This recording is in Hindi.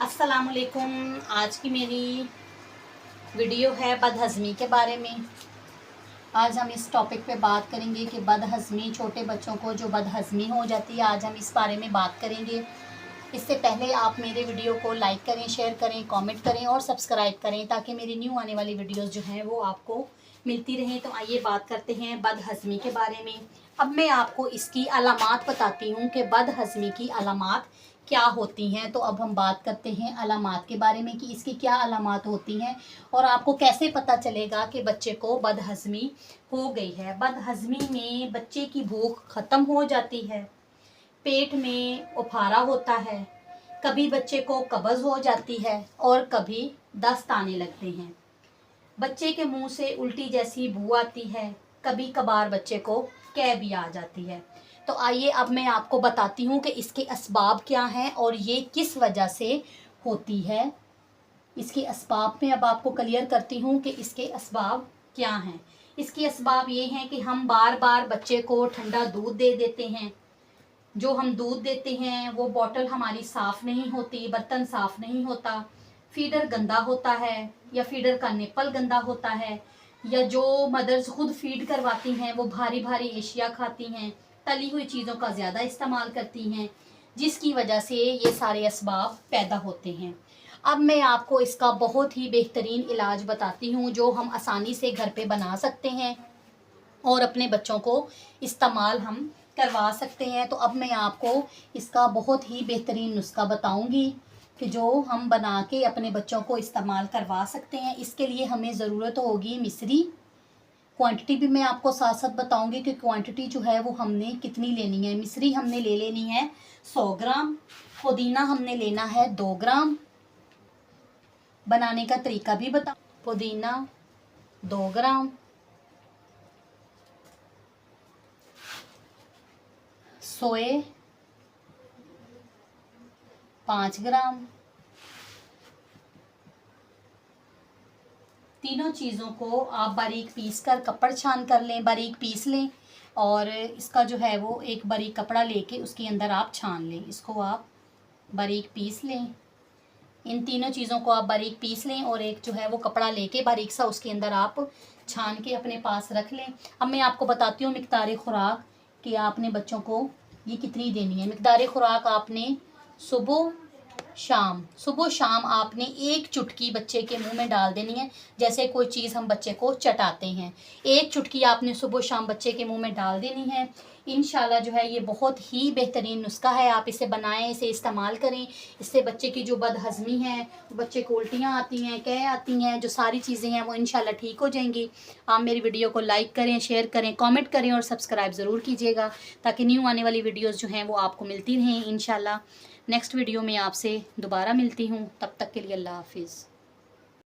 अस्सलामुअलैकुम। आज की मेरी वीडियो है बदहज़मी के बारे में। आज हम इस टॉपिक पे बात करेंगे कि बदहज़मी, छोटे बच्चों को जो बदहज़मी हो जाती है, आज हम इस बारे में बात करेंगे। इससे पहले आप मेरे वीडियो को लाइक करें, शेयर करें, कमेंट करें और सब्सक्राइब करें ताकि मेरी न्यू आने वाली वीडियोस जो हैं वो आपको मिलती रहें। तो आइए बात करते हैं बदहज़मी के बारे में। अब मैं आपको इसकी अलामात बताती हूँ कि बदहज़मी की अलामात क्या होती हैं। तो अब हम बात करते हैं अलामात के बारे में कि इसकी क्या अलामात होती हैं और आपको कैसे पता चलेगा कि बच्चे को बदहज़मी हो गई है। बदहज़मी में बच्चे की भूख ख़त्म हो जाती है, पेट में उफारा होता है, कभी बच्चे को कब्ज़ हो जाती है और कभी दस्त आने लगते हैं। बच्चे के मुंह से उल्टी जैसी बू आती है, कभी कभार बच्चे को कै भी आ जाती है। तो आइए अब मैं आपको बताती हूँ कि इसके असबाब क्या हैं और ये किस वजह से होती है। इसके असबाब में अब आपको क्लियर करती हूँ कि इसके असबाब क्या हैं। इसके असबाब ये हैं कि हम बार बार बच्चे को ठंडा दूध दे देते हैं। जो हम दूध देते हैं वो बॉटल हमारी साफ़ नहीं होती, बर्तन साफ़ नहीं होता, फीडर गंदा होता है या फीडर का निप्पल गंदा होता है, या जो मदर्स खुद फीड करवाती हैं वो भारी भारी एशिया खाती हैं, तली हुई चीज़ों का ज़्यादा इस्तेमाल करती हैं, जिसकी वजह से ये सारे असबाब पैदा होते हैं। अब मैं आपको इसका बहुत ही बेहतरीन इलाज बताती हूँ जो हम आसानी से घर पे बना सकते हैं और अपने बच्चों को इस्तेमाल हम करवा सकते हैं। तो अब मैं आपको इसका बहुत ही बेहतरीन नुस्खा बताऊंगी कि जो हम बना के अपने बच्चों को इस्तेमाल करवा सकते हैं। इसके लिए हमें ज़रूरत होगी मिश्री। क्वांटिटी भी मैं आपको साथ साथ बताऊंगी कि क्वांटिटी जो है वो हमने कितनी लेनी है। मिश्री हमने ले लेनी है 100 ग्राम, पुदीना हमने लेना है 2 ग्राम। बनाने का तरीका भी बता, पुदीना 2 ग्राम, सोए 5 ग्राम। तीनों चीज़ों को आप बारीक पीस कर कपड़ छान कर लें, बारीक पीस लें और इसका जो है वो एक बारीक कपड़ा लेके उसके अंदर आप छान लें। इसको आप बारीक पीस लें, इन तीनों चीज़ों को आप बारीक पीस लें और एक जो है वो कपड़ा लेके बारीक सा उसके अंदर आप छान के अपने पास रख लें। अब मैं आपको बताती हूँ मिक़दार खुराक कि आपने बच्चों को ये कितनी देनी है। मिक़दार खुराक आपने सुबह शाम आपने एक चुटकी बच्चे के मुंह में डाल देनी है। जैसे कोई चीज़ हम बच्चे को चटाते हैं, एक चुटकी आपने सुबह शाम बच्चे के मुंह में डाल देनी है। इंशाल्लाह जो है ये बहुत ही बेहतरीन नुस्खा है, आप इसे बनाएं, इसे इस्तेमाल करें। इससे बच्चे की जो बदहज़मी है, बच्चे को उल्टियाँ आती हैं, कै आती हैं, जो सारी चीज़ें हैं वो इंशाल्लाह ठीक हो जाएंगी। आप मेरी वीडियो को लाइक करें, शेयर करें, कमेंट करें और सब्सक्राइब ज़रूर कीजिएगा ताकि न्यू आने वाली वीडियोज़ जो हैं वो आपको मिलती रहें। इंशाल्लाह नेक्स्ट वीडियो में आपसे दोबारा मिलती हूँ। तब तक के लिए अल्लाह हाफिज़।